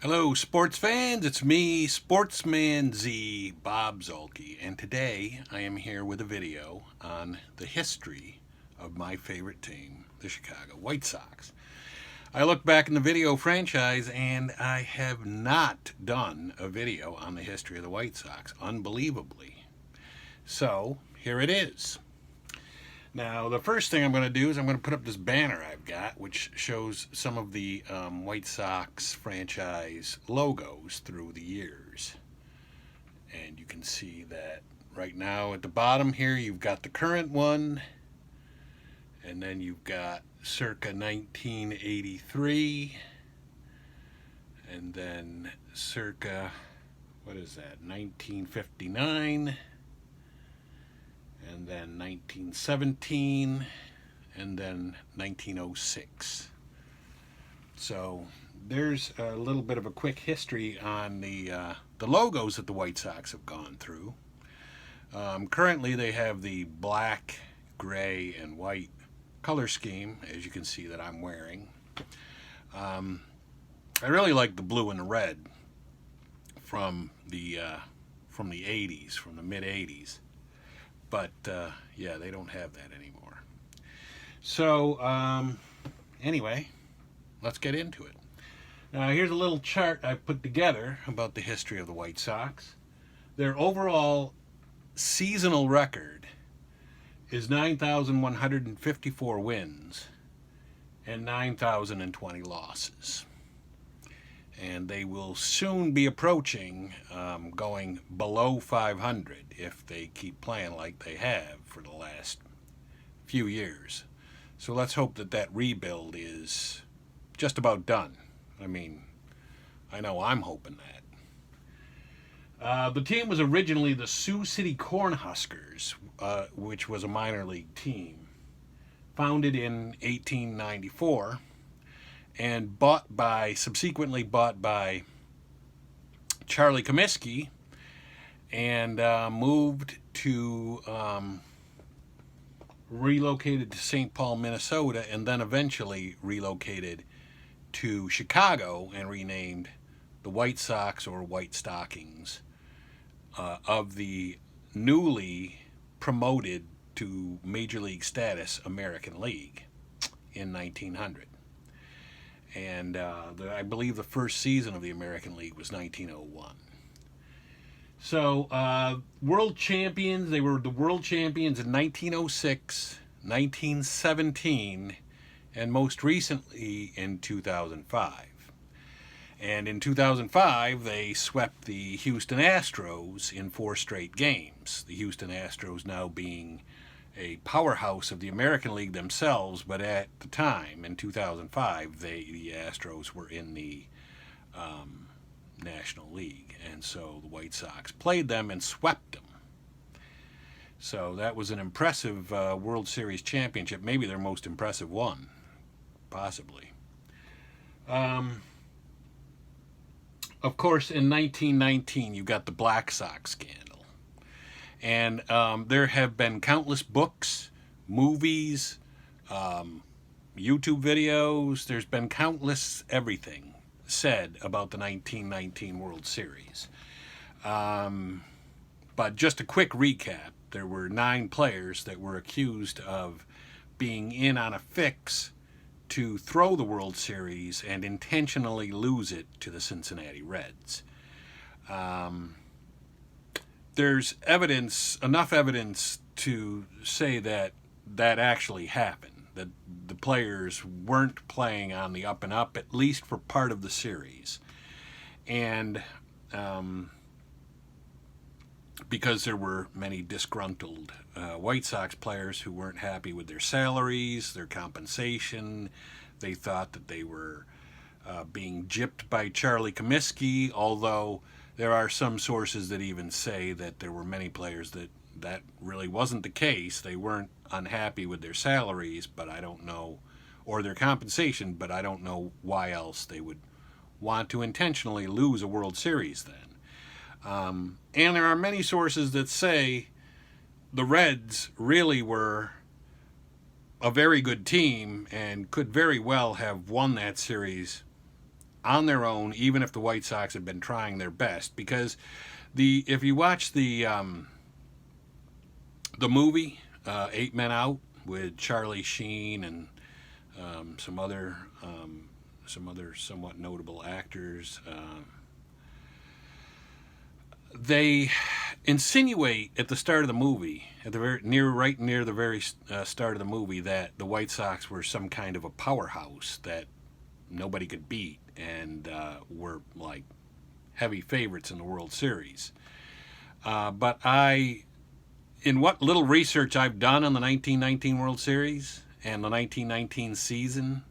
Hello, sports fans. It's me, Sportsman Z, Bob Zolke, and today I am here with a video on the history of my favorite team, the Chicago White Sox. I look back in the video franchise and I have not done a video on the history of the White Sox, unbelievably. So, here it is. Now, the first thing I'm going to do is I'm going to put up this banner I've got, which shows some of the White Sox franchise logos through the years. And you can see that right now at the bottom here, you've got the current one, and then you've got circa 1983, and then circa, 1959. And then 1917, and then 1906. So there's a little bit of a quick history on the logos that the White Sox have gone through. Currently, they have the black, gray, and white color scheme, as you can see that I'm wearing. I really like the blue and the red from the 80s, from the mid 80s. But yeah, they don't have that anymore. So anyway, let's get into it. Now here's a little chart I put together about the history of the White Sox. Their overall seasonal record is 9,154 wins and 9,020 losses. And they will soon be approaching going below 500 if they keep playing like they have for the last few years. So let's hope that that rebuild is just about done. I mean, I know I'm hoping that. The team was originally the Sioux City Cornhuskers, which was a minor league team, founded in 1894. And subsequently bought by Charlie Comiskey, and relocated to St. Paul, Minnesota, and then eventually relocated to Chicago and renamed the White Sox, or White Stockings, of the newly promoted to Major League status American League in 1900. And I believe the first season of the American League was 1901. So, world champions, they were the world champions in 1906, 1917, and most recently in 2005. And in 2005, they swept the Houston Astros in 4 straight games. The Houston Astros now being a powerhouse of the American League themselves, but at the time, in 2005, the Astros were in the National League, and so the White Sox played them and swept them. So that was an impressive World Series championship, maybe their most impressive one, possibly. Of course, in 1919, you got the Black Sox scandal. And there have been countless books, movies, YouTube videos. There's been countless everything said about the 1919 World Series. But just a quick recap. There were 9 players that were accused of being in on a fix to throw the World Series and intentionally lose it to the Cincinnati Reds. There's enough evidence to say that that actually happened, that the players weren't playing on the up and up, at least for part of the series. And because there were many disgruntled White Sox players who weren't happy with their salaries, their compensation. They thought that they were being gypped by Charlie Comiskey, although there are some sources that even say that there were many players that really wasn't the case. They weren't unhappy with their salaries, but I don't know, or their compensation, but I don't know why else they would want to intentionally lose a World Series then. And there are many sources that say the Reds really were a very good team and could very well have won that series on their own, even if the White Sox had been trying their best. Because if you watch the movie 8 Men Out with Charlie Sheen and some other somewhat notable actors, they insinuate at the start of the movie, at the right near the very start of the movie, that the White Sox were some kind of a powerhouse that nobody could beat, and were like heavy favorites in the World Series. But in what little research I've done on the 1919 World Series and the 1919 season,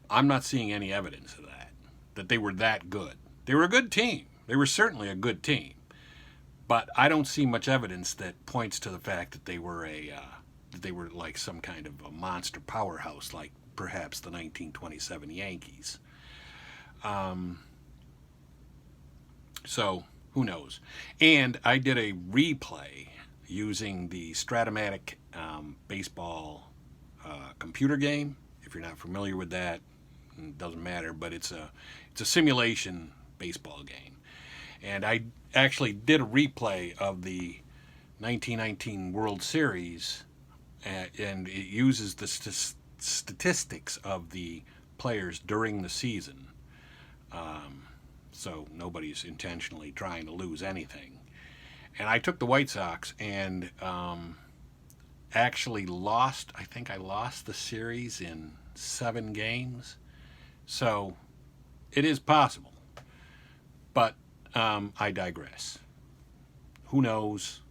I'm not seeing any evidence of that they were that good. They were a good team. They were certainly a good team. But I don't see much evidence that points to the fact that they were like some kind of a monster powerhouse, like perhaps the 1927 Yankees. So who knows? And I did a replay using the Stratomatic baseball computer game. If you're not familiar with that, it doesn't matter. But it's a simulation baseball game. And I actually did a replay of the 1919 World Series, and it uses the statistics of the players during the season. So nobody's intentionally trying to lose anything. And I took the White Sox and actually lost. I think I lost the series in 7 games. So it is possible. But I digress. Who knows?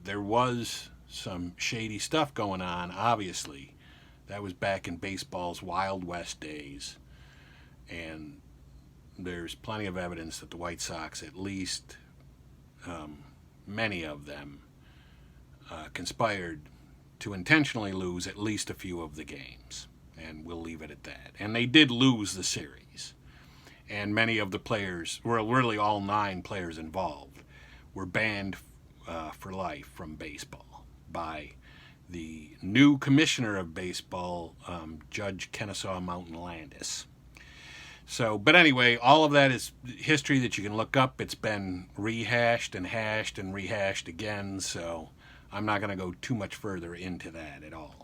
There was some shady stuff going on, obviously. That was back in baseball's Wild West days. And there's plenty of evidence that the White Sox, at least many of them, conspired to intentionally lose at least a few of the games. And we'll leave it at that. And they did lose the series. And many of the players, well, really all 9 players involved, were banned for life from baseball by the new commissioner of baseball, Judge Kennesaw Mountain Landis. So, but anyway, all of that is history that you can look up. It's been rehashed and hashed and rehashed again, so I'm not going to go too much further into that at all.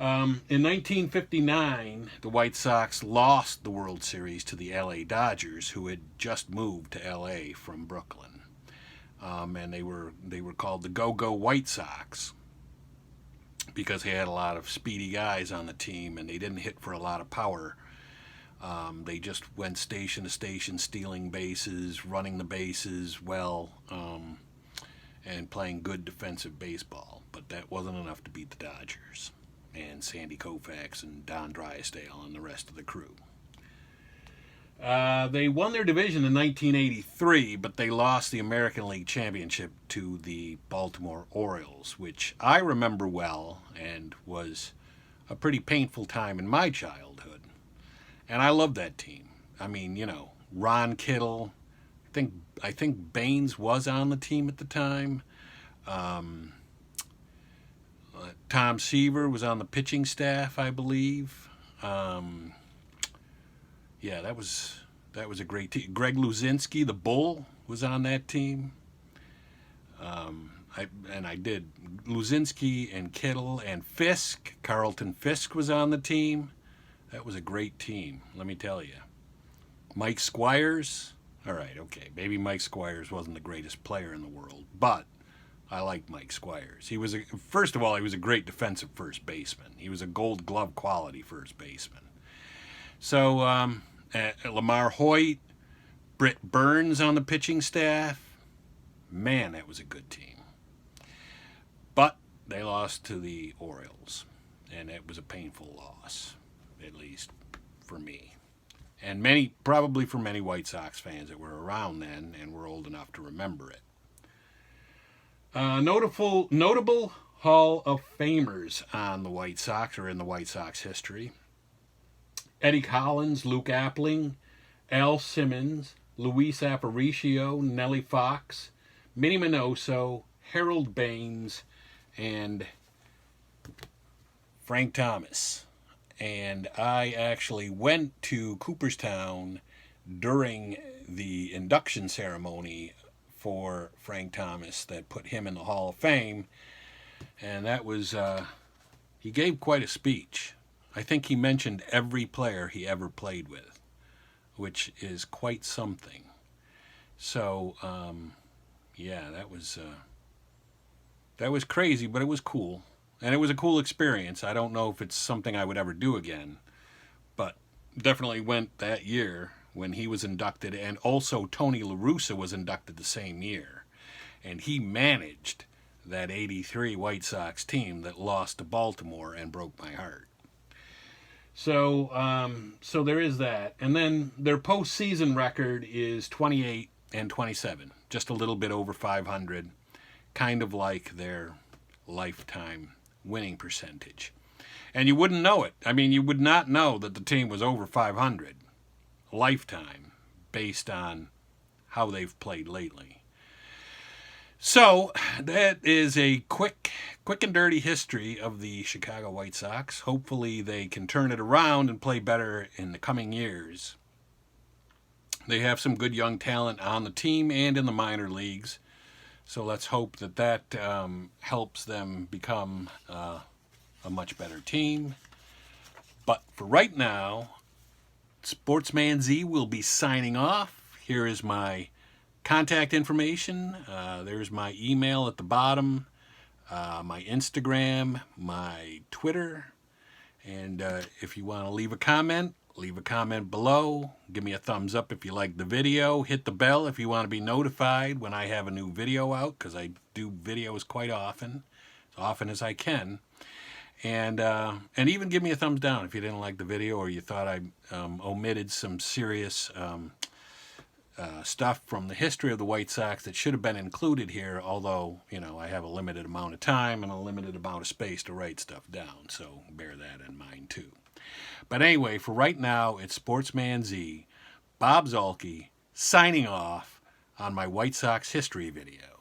In 1959, the White Sox lost the World Series to the LA Dodgers, who had just moved to LA from Brooklyn. And they were called the Gogo White Sox because they had a lot of speedy guys on the team, and they didn't hit for a lot of power. They just went station to station, stealing bases, running the bases well, and playing good defensive baseball. But that wasn't enough to beat the Dodgers and Sandy Koufax and Don Drysdale and the rest of the crew. They won their division in 1983, but they lost the American League Championship to the Baltimore Orioles, which I remember well and was a pretty painful time in my childhood. And I loved that team. I mean, you know, Ron Kittle, I think Baines was on the team at the time. Tom Seaver was on the pitching staff, I believe. Yeah, that was a great team. Greg Luzinski, the Bull, was on that team. I did Luzinski and Kittle and Fisk. Carlton Fisk was on the team. That was a great team, let me tell you. Mike Squires. All right, okay. Maybe Mike Squires wasn't the greatest player in the world, but I liked Mike Squires. First of all, he was a great defensive first baseman. He was a Gold Glove quality first baseman. So Lamar Hoyt, Britt Burns on the pitching staff. Man, that was a good team. But they lost to the Orioles, and it was a painful loss, at least for me. And probably for many White Sox fans that were around then and were old enough to remember it. Notable Hall of Famers on the White Sox, or in the White Sox history. Eddie Collins, Luke Appling, Al Simmons, Luis Aparicio, Nellie Fox, Minnie Minoso, Harold Baines, and Frank Thomas. and I actually went to Cooperstown during the induction ceremony for Frank Thomas that put him in the Hall of Fame, and that was he gave quite a speech. I think he mentioned every player he ever played with, which is quite something. So yeah, that was crazy, but it was cool, and it was a cool experience. I don't know if it's something I would ever do again, but definitely went that year when he was inducted, and also Tony La Russa was inducted the same year, and he managed that '83 White Sox team that lost to Baltimore and broke my heart. So there is that, and then their postseason record is 28-27, just a little bit over 500, kind of like their lifetime winning percentage. And you wouldn't know it. I mean, you would not know that the team was over 500 lifetime based on how they've played lately. So that is a quick and dirty history of the Chicago White Sox. Hopefully they can turn it around and play better in the coming years. They have some good young talent on the team and in the minor leagues. So let's hope that helps them become a much better team. But for right now, Sportsman Z will be signing off. Here is my contact information. There's my email at the bottom, my Instagram, my Twitter. And if you want to leave a comment below. Give me a thumbs up if you like the video. Hit the bell if you want to be notified when I have a new video out, because I do videos quite often, as often as I can. And even give me a thumbs down if you didn't like the video, or you thought I omitted some serious stuff from the history of the White Sox that should have been included here, although, I have a limited amount of time and a limited amount of space to write stuff down, so bear that in mind too. But anyway, for right now, it's Sportsman Z, Bob Zolke, signing off on my White Sox history video.